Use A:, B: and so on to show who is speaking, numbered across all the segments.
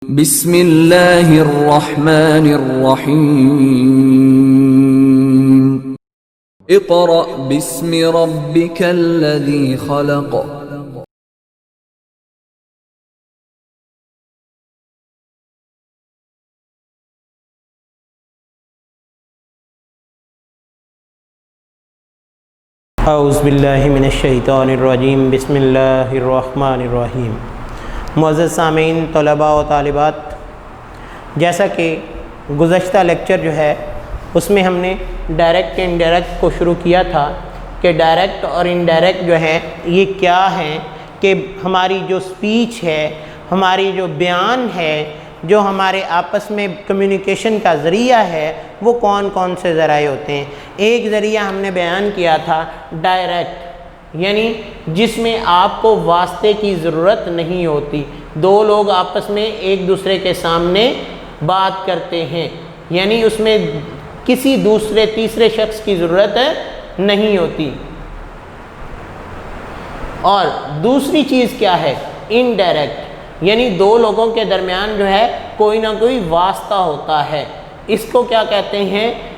A: बिस्मिल्लाहिर्रहमानिर्रहीम। इक़रा बिस्मि रब्बिकल्लज़ी खलक़।
B: औज़ु बिल्लाहि मिनश्शैतानिर्रजीम बिस्मिल्लाहिर्रहमानिर्रहीम। मुअज़्ज़ज़ सामीन, तलबा व तालिबात, जैसा कि गुज़श्ता लेक्चर जो है उसमें हमने डायरेक्ट इनडायरेक्ट को शुरू किया था कि डायरेक्ट और इनडायरेक्ट जो है ये क्या है, कि हमारी जो स्पीच है, हमारी जो बयान है, जो हमारे आपस में कम्युनिकेशन का ज़रिया है, वो कौन कौन से ज़राए होते हैं। एक ज़रिया हमने बयान किया था डायरेक्ट, यानी जिसमें आपको वास्ते की ज़रूरत नहीं होती। दो लोग आपस में एक दूसरे के सामने बात करते हैं, यानी उसमें किसी दूसरे तीसरे शख्स की ज़रूरत नहीं होती। और दूसरी चीज़ क्या है, इनडायरेक्ट, यानी दो लोगों के दरमियान जो है कोई ना कोई वास्ता होता है। इसको क्या कहते हैं,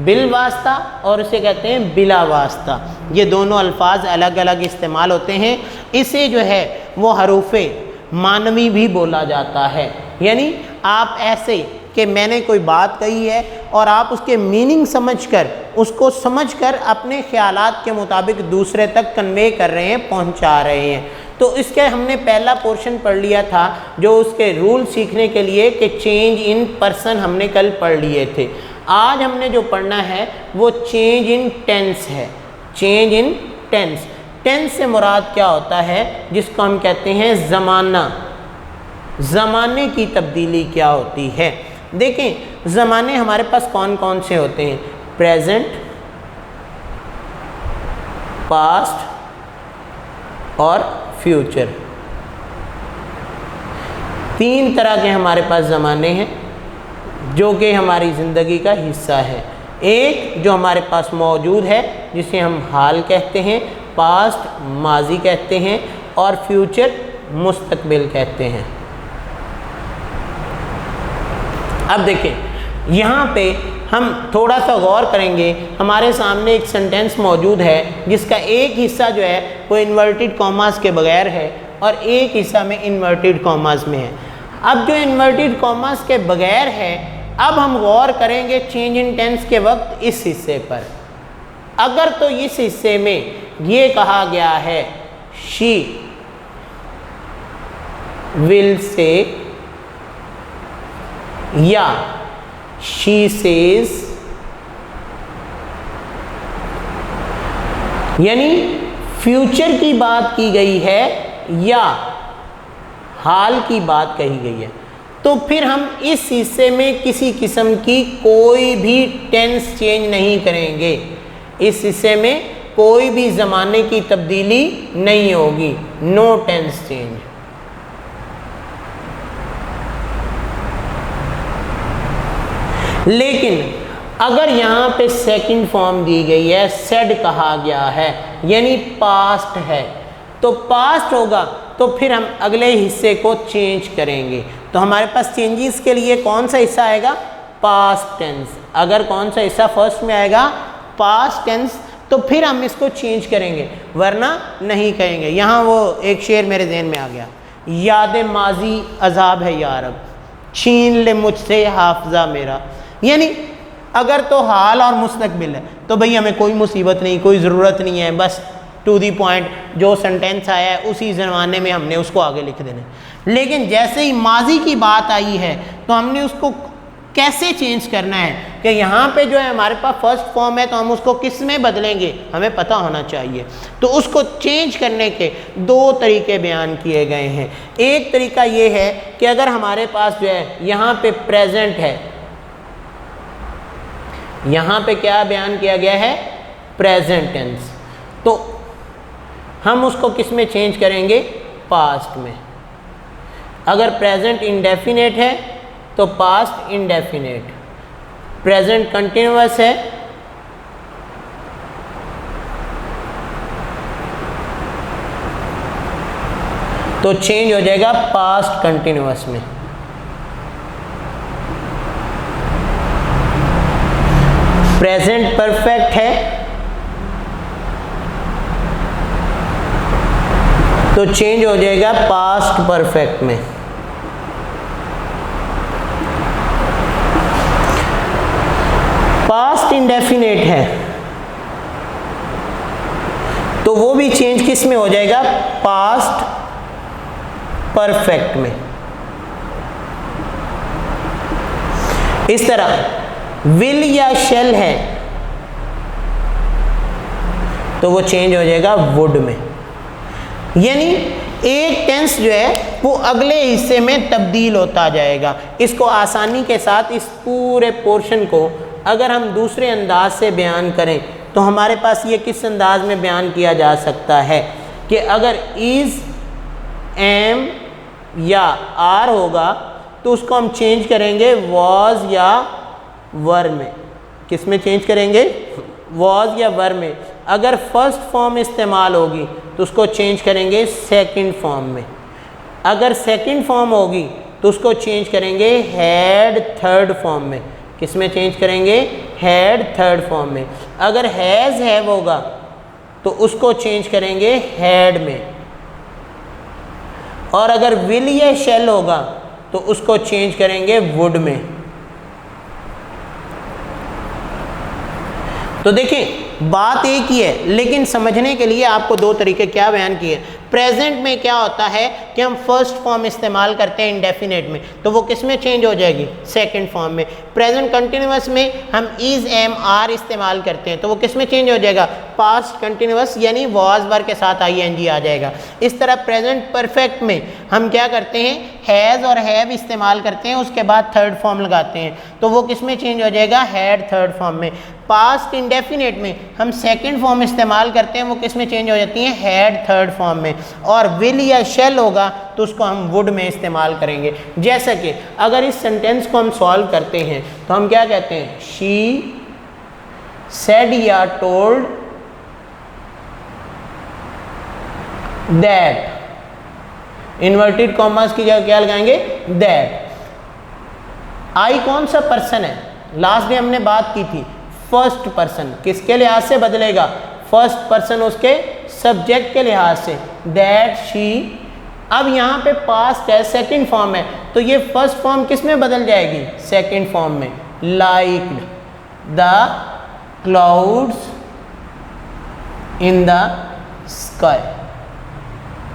B: बिल वास्ता, और इसे कहते हैं बिला वास्ता। ये दोनों अल्फाज अलग अलग इस्तेमाल होते हैं। इसे जो है वो हरूफे मानवी भी बोला जाता है, यानी आप ऐसे कि मैंने कोई बात कही है और आप उसके मीनिंग उसको समझकर अपने ख्यालात के मुताबिक दूसरे तक कन्वे कर रहे हैं, पहुंचा रहे हैं। तो इसके हमने पहला पोर्शन पढ़ लिया था, जो उसके रूल सीखने के लिए कि चेंज इन पर्सन हमने कल पढ़ लिए थे। आज हमने जो पढ़ना है वो चेंज इन टेंस है। चेंज इन टेंस, टेंस से मुराद क्या होता है, जिसको हम कहते हैं ज़माना। ज़माने की तब्दीली क्या होती है। देखें, ज़माने हमारे पास कौन कौन से होते हैं, प्रेजेंट, पास्ट और फ्यूचर। तीन तरह के हमारे पास ज़माने हैं जो कि हमारी ज़िंदगी का हिस्सा है। एक जो हमारे पास मौजूद है जिसे हम हाल कहते हैं, पास्ट माजी कहते हैं और फ्यूचर मुस्तकबिल कहते हैं। अब देखें, यहाँ पे हम थोड़ा सा गौर करेंगे। हमारे सामने एक सेंटेंस मौजूद है जिसका एक हिस्सा जो है वो इन्वर्टेड कॉमास के बगैर है और एक हिस्सा में इन्वर्टेड कॉमास में है। अब जो इन्वर्टेड कॉमास के बगैर है, अब हम गौर करेंगे चेंज इन टेंस के वक्त इस हिस्से पर। अगर तो इस हिस्से में ये कहा गया है शी विल से या शी सेज, यानी फ्यूचर की बात की गई है या हाल की बात कही गई है, तो फिर हम इस हिस्से में किसी किस्म की कोई भी टेंस चेंज नहीं करेंगे। इस हिस्से में कोई भी ज़माने की तब्दीली नहीं होगी, नो टेंस चेंज। लेकिन अगर यहाँ पे सेकंड फॉर्म दी गई है, सेड कहा गया है, यानी पास्ट है, तो पास्ट होगा तो फिर हम अगले हिस्से को चेंज करेंगे। तो हमारे पास चेंजेस के लिए कौन सा हिस्सा आएगा, पास्ट टेंस। अगर कौन सा हिस्सा फर्स्ट में आएगा, पास्ट टेंस, तो फिर हम इसको चेंज करेंगे, वरना नहीं कहेंगे। यहाँ वो एक शेर मेरे ज़हन में आ गया, याद माजी अजाब है यारब, छीन ले मुझसे हाफजा मेरा। यानी अगर तो हाल और मुस्तकबिल है तो भाई हमें कोई मुसीबत नहीं, कोई ज़रूरत नहीं है, बस टू दी पॉइंट जो सेंटेंस आया है उसी ज़माने में हमने उसको आगे लिख देना। लेकिन जैसे ही माजी की बात आई है तो हमने उसको कैसे चेंज करना है, कि यहाँ पे जो है हमारे पास फर्स्ट फॉर्म है तो हम उसको किस में बदलेंगे, हमें पता होना चाहिए। तो उसको चेंज करने के दो तरीके बयान किए गए हैं। एक तरीका ये है कि अगर हमारे पास जो है यहाँ पे प्रेजेंट है, यहाँ पे क्या बयान किया गया है, प्रेजेंट टेंस, तो हम उसको किस में चेंज करेंगे, पास्ट में। अगर प्रेजेंट इंडेफिनेट है तो पास्ट इंडेफिनेट, प्रेजेंट कंटिन्यूअस है तो चेंज हो जाएगा पास्ट कंटिन्यूअस में। प्रेजेंट परफेक्ट है तो चेंज हो जाएगा पास्ट परफेक्ट में। पास्ट इंडेफिनेट है तो वो भी चेंज किस में हो जाएगा, पास्ट परफेक्ट में। इस तरह विल या शेल है तो वो चेंज हो जाएगा वुड में। यानी एक टेंस जो है वो अगले हिस्से में तब्दील होता जाएगा। इसको आसानी के साथ इस पूरे पोर्शन को अगर हम दूसरे अंदाज से बयान करें तो हमारे पास ये किस अंदाज में बयान किया जा सकता है कि अगर इज़, एम या आर होगा तो उसको हम चेंज करेंगे वॉज या वर में। किस में चेंज करेंगे, वॉज या वर में। अगर फर्स्ट फॉर्म इस्तेमाल होगी तो उसको चेंज करेंगे सेकंड फॉर्म में। अगर सेकंड फॉर्म होगी तो उसको चेंज करेंगे हैड थर्ड फॉर्म में। किस में चेंज करेंगे, हैड थर्ड फॉर्म में। अगर हैज़ हैव होगा तो उसको चेंज करेंगे हैड में। और अगर विल या शैल होगा तो उसको चेंज करेंगे वुड में। तो देखिए बात एक ही है लेकिन समझने के लिए आपको दो तरीके क्या बयान किए। प्रेजेंट में क्या होता है कि हम फर्स्ट फॉर्म इस्तेमाल करते हैं इंडेफिनेट में तो वो किस में चेंज हो जाएगी, सेकंड फॉर्म में। प्रेजेंट कंटिन्यूअस में हम इज, एम, आर इस्तेमाल करते हैं तो वो किस में चेंज हो जाएगा, पास्ट कंटिन्यूअस यानी वॉज वर के साथ आईएनजी आ जाएगा। इस तरह प्रेजेंट परफेक्ट में हम क्या करते हैं, हैज़ और हैव इस्तेमाल करते हैं, उसके बाद थर्ड फॉर्म लगाते हैं तो वो किस में चेंज हो जाएगा, हैड थर्ड फॉर्म में। पास्ट इंडेफिनेट में हम सेकंड फॉर्म इस्तेमाल करते हैं, वो किस में चेंज हो जाती है, हैड थर्ड फॉर्म में। और विल या शेल होगा तो उसको हम वुड में इस्तेमाल करेंगे। जैसा कि अगर इस सेंटेंस को हम सॉल्व करते हैं तो हम क्या कहते हैं, शी सेड या टोल्ड दैट, इन्वर्टेड कॉमास की जगह क्या लगाएंगे, दैट। आई कौन सा पर्सन है, लास्ट डे हमने बात की थी, फर्स्ट पर्सन। किसके लिहाज से बदलेगा, फर्स्ट पर्सन उसके सब्जेक्ट के लिहाज से, दैट शी। अब यहाँ पे पास्ट है, सेकंड फॉर्म है तो ये फर्स्ट फॉर्म किस में बदल जाएगी, सेकंड फॉर्म में। Like the clouds in the sky.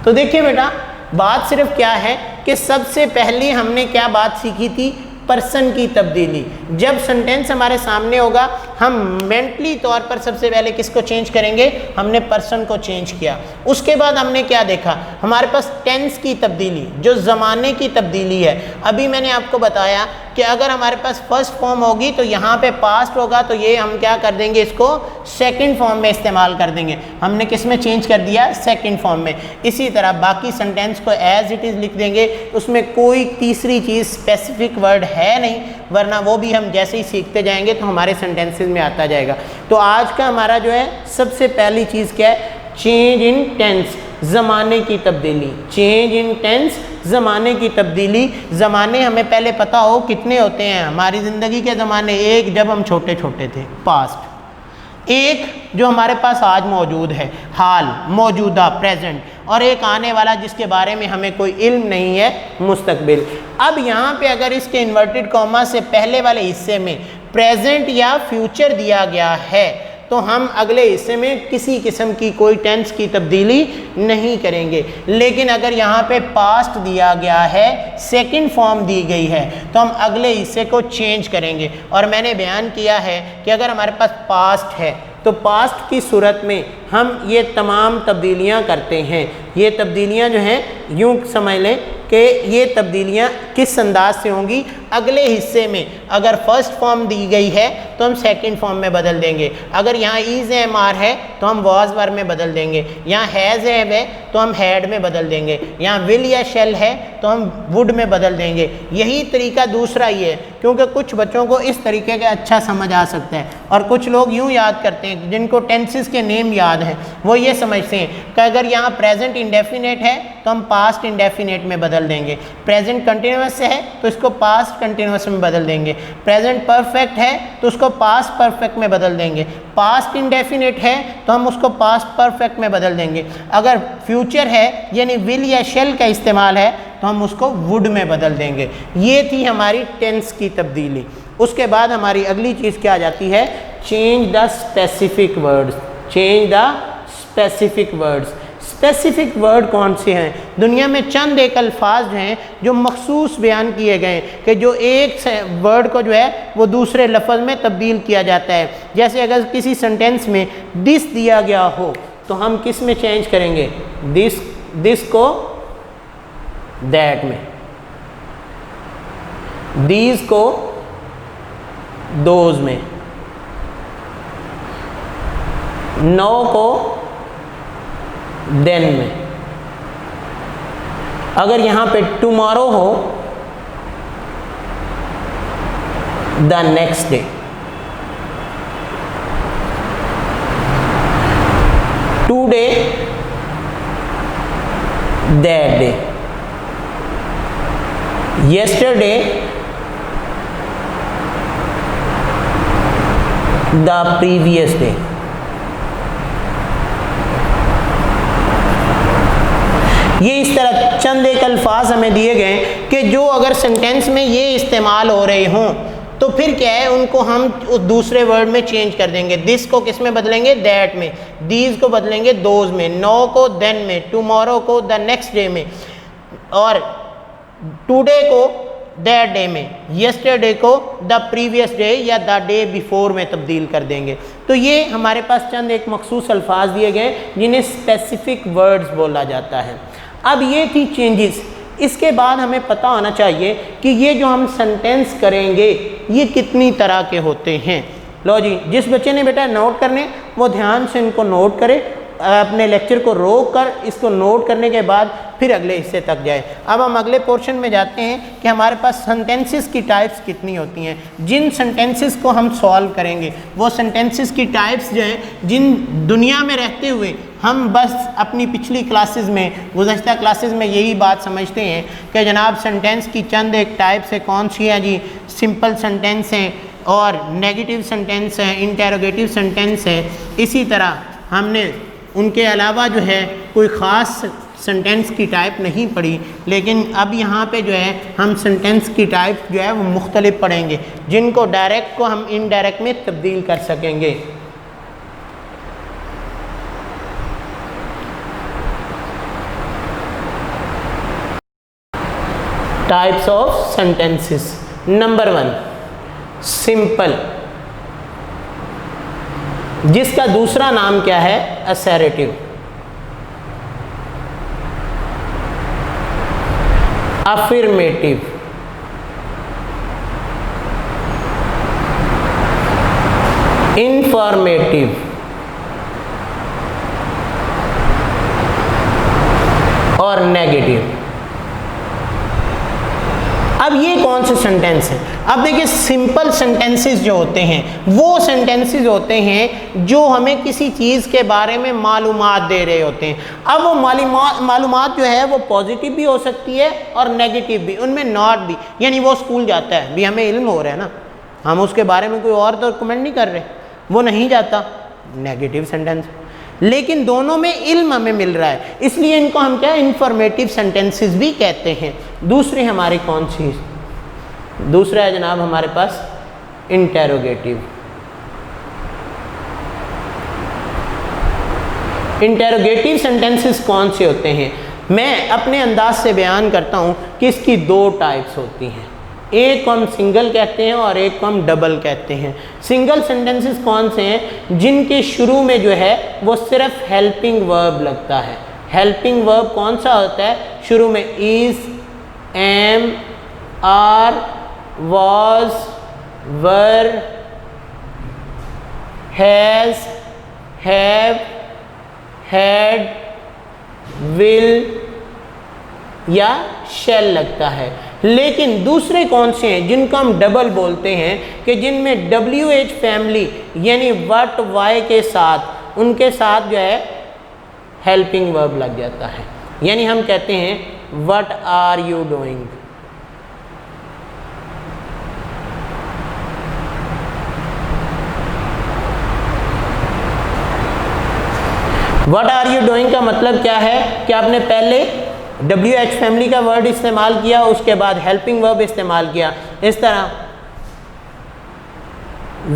B: तो देखिए बेटा बात सिर्फ क्या है कि सबसे पहले हमने क्या बात सीखी थी, पर्सन की तब्दीली। जब सेंटेंस हमारे सामने होगा हम मेंटली तौर पर सबसे पहले किसको चेंज करेंगे, हमने पर्सन को चेंज किया। उसके बाद हमने क्या देखा, हमारे पास टेंस की तब्दीली, जो ज़माने की तब्दीली है। अभी मैंने आपको बताया कि अगर हमारे पास फर्स्ट फॉर्म होगी तो यहाँ पे पास्ट होगा तो ये हम क्या कर देंगे, इसको सेकंड फॉर्म में इस्तेमाल कर देंगे। हमने किस में चेंज कर दिया, सेकंड फॉर्म में। इसी तरह बाकी सेंटेंस को एज इट इज़ लिख देंगे, उसमें कोई तीसरी चीज़ स्पेसिफिक वर्ड है नहीं, वरना वो भी हम जैसे ही सीखते जाएंगे तो हमारे सेंटेंसेस में आता जाएगा। तो आज का हमारा जो है सबसे पहली चीज़ क्या है, चेंज इन टेंस, ज़माने की तब्दीली। चेंज इन टेंस, ज़माने की तब्दीली। ज़माने हमें पहले पता हो कितने होते हैं हमारी ज़िंदगी के ज़माने। एक जब हम छोटे छोटे थे, पास्ट। एक जो हमारे पास आज मौजूद है, हाल, मौजूदा, प्रेजेंट। और एक आने वाला जिसके बारे में हमें कोई इल्म नहीं है, मुस्तकबिल। अब यहाँ पे अगर इसके इन्वर्टेड कॉमा से पहले वाले हिस्से में प्रेजेंट या फ्यूचर दिया गया है तो हम अगले हिस्से में किसी किस्म की कोई टेंस की तब्दीली नहीं करेंगे। लेकिन अगर यहाँ पे पास्ट दिया गया है, सेकंड फॉर्म दी गई है, तो हम अगले हिस्से को चेंज करेंगे। और मैंने बयान किया है कि अगर हमारे पास पास्ट है तो पास्ट की सूरत में हम ये तमाम तब्दीलियाँ करते हैं। ये तब्दीलियाँ जो हैं यूँ समझ लें कि ये तब्दीलियाँ किस अंदाज से होंगी, अगले हिस्से में अगर फर्स्ट फॉर्म दी गई है तो हम सेकंड फॉर्म में बदल देंगे। अगर यहाँ इज़ एम आर है तो हम वॉज वर में बदल देंगे। यहाँ हैज़ हैव है तो हम हैड में बदल देंगे। यहाँ विल या शेल है तो हम वुड में बदल देंगे। यही तरीका दूसरा ही है, क्योंकि कुछ बच्चों को इस तरीके का अच्छा समझ आ सकता है और कुछ लोग यूँ याद करते हैं, जिनको टेंसेस के नेम याद हैं वो ये समझते हैं कि अगर यहाँ प्रेजेंट इंडेफिनेट है तो हम पास्ट इंडेफिनेट में बदल देंगे, प्रेजेंट कंटिन्यूअस है तो इसको पास्ट कंटिन्यूअस में बदल देंगे, प्रेजेंट परफेक्ट है तो उसको पास्ट परफेक्ट में बदल देंगे, पास्ट इंडेफिनेट है तो हम उसको पास्ट परफेक्ट में बदल देंगे, अगर फ्यूचर है यानी विल या शेल का इस्तेमाल है तो हम उसको वुड में बदल देंगे। ये थी हमारी टेंस की तब्दीली। उसके बाद हमारी अगली चीज़ क्या आ जाती है, change the specific words. Change the specific words. Specific word कौन से हैं? दुनिया में चंद एक अल्फाज हैं जो मखसूस बयान किए गए कि जो एक वर्ड को जो है वो दूसरे लफ्ज़ में तब्दील किया जाता है। जैसे अगर किसी सेंटेंस में दिस दिया गया हो तो हम किस में चेंज करेंगे, दिस को दैट में, दीज को दोज में, नो को देन में। अगर यहां पे टुमारो हो the next day, today that day, yesterday the previous day। ये इस तरह चंद एक अल्फाज हमें दिए गए कि जो अगर सेंटेंस में ये इस्तेमाल हो रहे हों तो फिर क्या है, उनको हम उस दूसरे वर्ड में चेंज कर देंगे। दिस को किस में बदलेंगे, दैट में, दीज को बदलेंगे दोज में, नो को देन में, टुमारो को द नेक्स्ट डे में, और टुडे को दैट डे में, यस्टरडे को द प्रीवियस डे या द डे बिफोर में तब्दील कर देंगे। तो ये हमारे पास चंद एक मखसूस अल्फाज दिए गए जिन्हें स्पेसिफिक वर्ड्स बोला जाता है। अब ये थी चेंजेस। इसके बाद हमें पता होना चाहिए कि ये जो हम सेंटेंस करेंगे ये कितनी तरह के होते हैं। लो जी, जिस बच्चे ने बेटा नोट करने वो ध्यान से इनको नोट करे, अपने लेक्चर को रोक कर इसको नोट करने के बाद फिर अगले हिस्से तक जाए। अब हम अगले पोर्शन में जाते हैं कि हमारे पास सेंटेंसेस की टाइप्स कितनी होती हैं। जिन सेंटेंसेस को हम सॉल्व करेंगे वो सेंटेंसेस की टाइप्स जो हैं जिन दुनिया में रहते हुए हम बस अपनी पिछली क्लासेस में, गुज़श्ता क्लासेस में यही बात समझते हैं कि जनाब सेंटेंस की चंद एक टाइप्स है। कौन सी है जी? सिंपल सेंटेंस हैं और नेगेटिव सेंटेंस है, इंटेरोगेटिव सेंटेंस है। इसी तरह हमने उनके अलावा जो है कोई ख़ास सेंटेंस की टाइप नहीं पढ़ी, लेकिन अब यहाँ पे जो है हम सेंटेंस की टाइप जो है वो मुख्तलिफ पढ़ेंगे जिनको डायरेक्ट को हम इनडायरेक्ट में तब्दील कर सकेंगे। Types of sentences. Number 1 simple, जिसका दूसरा नाम क्या है? असैरेटिव। अफर्मेटिव, इंफॉर्मेटिव और नेगेटिव। अब ये कौन से सेंटेंस हैं? अब देखिए, सिंपल सेंटेंसेस जो होते हैं वो सेंटेंसेस होते हैं जो हमें किसी चीज़ के बारे में मालूमात दे रहे होते हैं। अब वो मालूमात जो है वो पॉजिटिव भी हो सकती है और नेगेटिव भी, उनमें नॉट भी। यानी वो स्कूल जाता है, भी हमें इल्म हो रहा है ना, हम उसके बारे में कोई और तो कमेंट नहीं कर रहे, वो नहीं जाता, नेगेटिव सेंटेंस। लेकिन दोनों में इल्म हमें मिल रहा है, इसलिए इनको हम क्या इंफॉर्मेटिव सेंटेंसेस भी कहते हैं। दूसरी हमारी कौन सी? दूसरा है जनाब हमारे पास इंटेरोगेटिव। इंटेरोगेटिव सेंटेंसेस कौन से होते हैं? मैं अपने अंदाज से बयान करता हूं कि इसकी 2 टाइप्स होती हैं। एक को हम सिंगल कहते हैं और एक को हम डबल कहते हैं। सिंगल सेंटेंसेस कौन से हैं? जिनके शुरू में जो है वो सिर्फ हेल्पिंग वर्ब लगता है। हेल्पिंग वर्ब कौन सा होता है? शुरू में is, am, are, was, were, has, have, had, will या shall लगता है। लेकिन दूसरे कौन से हैं जिनको हम डबल बोलते हैं कि जिनमें WH फैमिली यानी what, why के साथ, उनके साथ जो है हेल्पिंग वर्ब लग जाता है। यानी हम कहते हैं what are you doing. What are you doing का मतलब क्या है कि आपने पहले WH फैमिली का वर्ड इस्तेमाल किया, उसके बाद हेल्पिंग वर्ब इस्तेमाल किया। इस तरह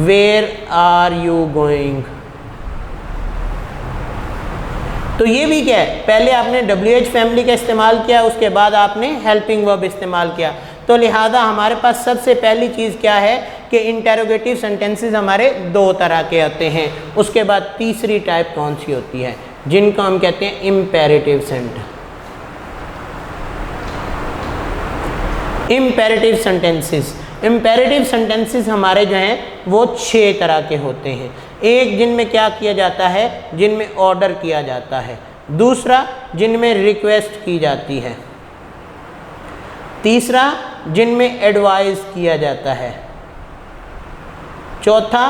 B: वेयर आर यू गोइंग, तो ये भी क्या है, पहले आपने WH फैमिली का इस्तेमाल किया, उसके बाद आपने हेल्पिंग वर्ब इस्तेमाल किया। तो लिहाजा हमारे पास सबसे पहली चीज़ क्या है कि इंटेरोगेटिव सेंटेंसेस हमारे दो तरह के होते हैं। उसके बाद तीसरी टाइप कौन सी होती है, जिनको हम कहते हैं imperative sentence. Imperative sentences, imperative sentences हमारे जो हैं वो 6 तरह के होते हैं। एक, जिनमें क्या किया जाता है, जिनमें ऑर्डर किया जाता है। दूसरा, जिनमें रिक्वेस्ट की जाती है। तीसरा, जिनमें एडवाइस किया जाता है। चौथा,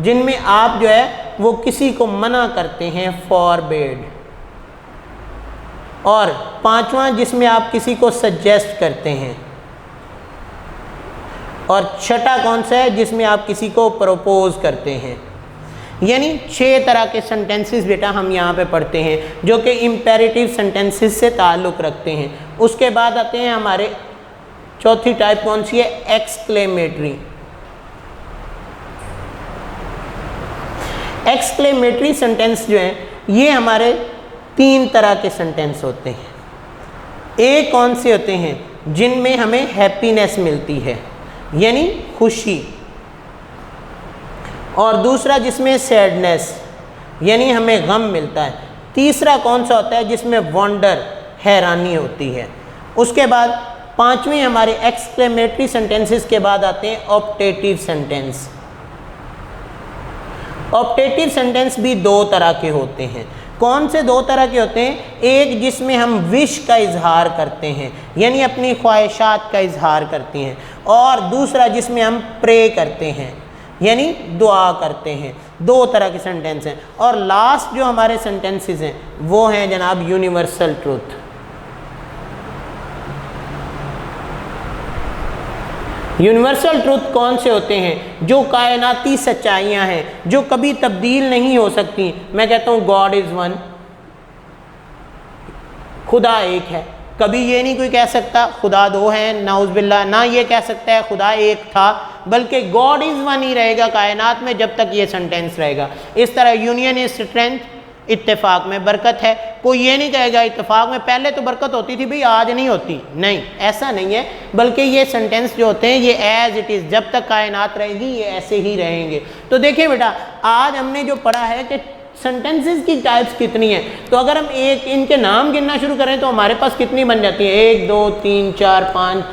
B: जिनमें आप जो है वो किसी को मना करते हैं, फॉरबिड। और पांचवा, जिसमें आप किसी को सजेस्ट करते हैं। और छठा कौन सा है, जिसमें आप किसी को प्रपोज करते हैं। यानी 6 तरह के सेंटेंसेस बेटा हम यहाँ पे पढ़ते हैं जो कि इम्पेरेटिव सेंटेंसेस से ताल्लुक़ रखते हैं। उसके बाद आते हैं हमारे चौथी टाइप कौन सी है, एक्सक्लेमेटरी। एक्सक्लेमेटरी सेंटेंस जो हैं ये हमारे 3 तरह के सेंटेंस होते हैं। एक कौन से होते हैं, जिनमें हमें हैप्पीनेस मिलती है यानी खुशी, और दूसरा जिसमें सैडनेस यानी हमें गम मिलता है। तीसरा कौन सा होता है, जिसमें वंडर, हैरानी होती है। उसके बाद पांचवें हमारे एक्सक्लेमेटरी सेंटेंसेस के बाद आते हैं ऑप्टेटिव सेंटेंस। ऑप्टेटिव सेंटेंस भी 2 तरह के होते हैं। कौन से 2 तरह के होते हैं, एक जिसमें हम विश का इजहार करते हैं यानी अपनी ख्वाहिशात का इजहार करते हैं, और दूसरा जिसमें हम प्रे करते हैं यानी दुआ करते हैं। 2 तरह के सेंटेंस हैं। और लास्ट जो हमारे सेंटेंसेस हैं वो हैं जनाब यूनिवर्सल ट्रूथ। यूनिवर्सल ट्रूथ कौन से होते हैं, जो कायनाती सच्चाइयाँ हैं जो कभी तब्दील नहीं हो सकती। मैं कहता हूँ गॉड इज़ वन, खुदा एक है। कभी ये नहीं कोई कह सकता खुदा 2 हैं, नाउज़बिल्लाह, ना ये कह सकता है खुदा एक था, बल्कि गॉड इज़ वन ही रहेगा कायनात में जब तक ये सेंटेंस रहेगा। इस तरह यूनियन इज स्ट्रेंथ, इत्तेफाक में बरकत है। कोई ये नहीं कहेगा इत्तेफाक में पहले तो बरकत होती थी भाई आज नहीं होती, नहीं, ऐसा नहीं है। बल्कि ये सेंटेंस जो होते हैं ये एज इट इज़, जब तक कायनात रहेगी ये ऐसे ही रहेंगे। तो देखिए बेटा, आज हमने जो पढ़ा है कि सेंटेंसेस की टाइप्स कितनी हैं, तो अगर हम एक इनके नाम गिनना शुरू करें तो हमारे पास कितनी बन जाती है, 1 2 3 4 5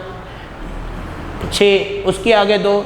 B: 6, उसके आगे 2,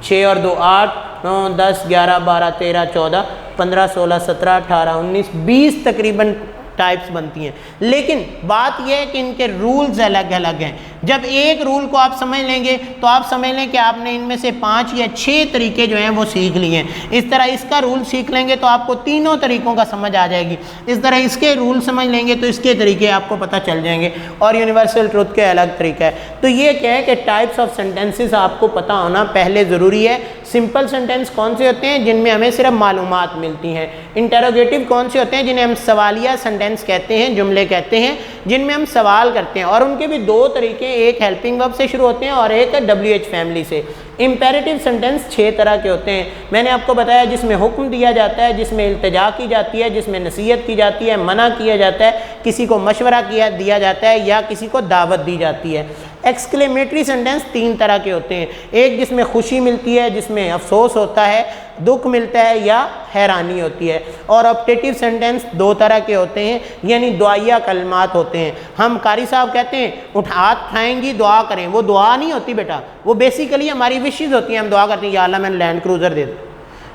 B: 6 और 2 8 9 10 11 12 13 14 15 16 17 18 19 20 तकरीबन टाइप्स बनती हैं। लेकिन बात यह है कि इनके रूल्स अलग अलग हैं। जब एक रूल को आप समझ लेंगे तो आप समझ लें कि आपने इनमें से 5 या 6 तरीके जो हैं वो सीख लिए हैं। इस तरह इसका रूल सीख लेंगे तो आपको तीनों तरीक़ों का समझ आ जाएगी। इस तरह इसके रूल समझ लेंगे तो इसके तरीके आपको पता चल जाएंगे, और यूनिवर्सल ट्रूथ के अलग तरीका है। तो ये क्या है कि टाइप्स ऑफ सेंटेंसेस आपको पता होना पहले ज़रूरी है। सिंपल सेंटेंस कौन से होते हैं, जिनमें हमें सिर्फ मालूमात मिलती हैं। इंटरोगेटिव कौन से होते हैं, जिन्हें हम सवालिया सेंटेंस कहते हैं, जुमले कहते हैं, जिनमें हम सवाल करते हैं। और उनके भी 2 तरीके, एक हेल्पिंग वर्ब से शुरू होते हैं और एक WH फैमिली से। इम्पेरेटिव सेंटेंस 6 तरह के होते हैं। मैंने आपको बताया जिसमें हुक्म दिया जाता है, जिसमें इल्तिजा की जाती है, जिसमें नसीहत की जाती है, मना किया जाता है, किसी को मशवरा दिया जाता है या किसी को दावत दी जाती है। एक्सक्लेमेटरी सेंटेंस 3 तरह के होते हैं। एक जिसमें खुशी मिलती है, जिसमें अफसोस होता है, दुख मिलता है या हैरानी होती है। और ऑप्टेटिव सेंटेंस 2 तरह के होते हैं, यानी दुआया कलमात होते हैं। हम कारी साहब कहते हैं हाथ उठाएंगी दुआ करें, वो दुआ नहीं होती बेटा, वो बेसिकली हमारी विशेज़ होती हैं। हम दुआ करते हैं या अल्लाह मैंने लैंड क्रूज़र दे दे,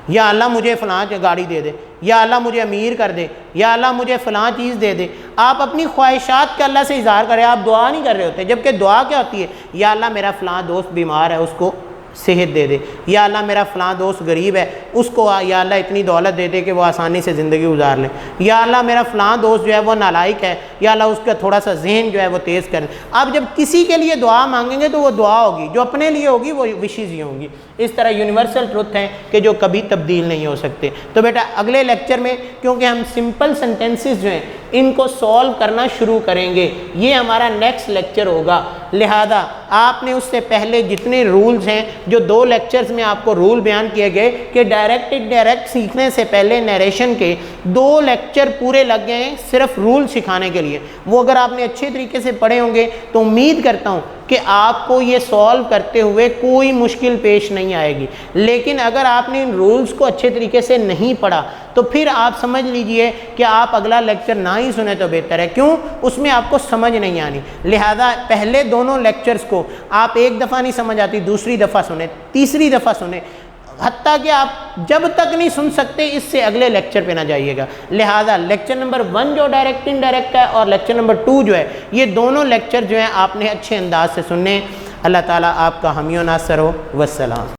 B: या अल्लाह मुझे फ़लाँ गाड़ी दे दे, या अल्लाह मुझे अमीर कर दे, या अल्लाह मुझे फ़लाँ चीज़ दे दे। आप अपनी ख्वाहिशात का अल्लाह से इज़हार करें, आप दुआ नहीं कर रहे होते। जबकि दुआ क्या होती है, या अल्लाह मेरा फ़लाँ दोस्त बीमार है उसको सेहत दे दे, या अल्लाह मेरा फ़लाँ दोस्त गरीब है उसको या अल्लाह इतनी दौलत दे दे कि वो आसानी से ज़िंदगी गुजार लें, या अल्लाह मेरा फ़लाँ दोस्त जो है वो नालायक है, या अल्लाह उसका थोड़ा सा जहन जो है वो तेज़ कर। अब जब किसी के लिए दुआ मांगेंगे तो वो दुआ होगी, जो अपने लिए होगी वो विशेज़ ही होंगी। इस तरह यूनिवर्सल ट्रुथ हैं कि जो कभी तब्दील नहीं हो सकते। तो बेटा अगले लेक्चर में क्योंकि हम सिंपल सेंटेंसेस जो हैं इनको सॉल्व करना शुरू करेंगे, ये हमारा नेक्स्ट लेक्चर होगा। लिहाजा आपने उससे पहले जितने रूल्स हैं, जो 2 लेक्चर्स में आपको रूल बयान किए गए कि डायरेक्ट इनडायरेक्ट सीखने से पहले नरेशन के 2 लेक्चर पूरे लग गए हैं सिर्फ रूल सिखाने के लिए। वो अगर आपने अच्छे तरीके से पढ़े होंगे तो उम्मीद करता हूँ कि आपको ये सॉल्व करते हुए कोई मुश्किल पेश नहीं आएगी। लेकिन अगर आपने इन रूल्स को अच्छे तरीके से नहीं पढ़ा तो फिर आप समझ लीजिए कि आप अगला लेक्चर ना ही सुने तो बेहतर है। क्यों? उसमें आपको समझ नहीं आनी। लिहाजा पहले दोनों लेक्चर्स को आप एक दफ़ा नहीं समझ आती, दूसरी दफ़ा सुने, तीसरी दफ़ा सुने, हत्ता कि आप जब तक नहीं सुन सकते इससे अगले लेक्चर पे ना जाइएगा। लिहाजा लेक्चर नंबर 1 जो डायरेक्ट इनडायरेक्ट है और लेक्चर नंबर 2 जो है, ये दोनों लेक्चर जो हैं आपने अच्छे अंदाज से सुनने। अल्लाह ताला आपका हामी व नासर हो। वस्सलाम।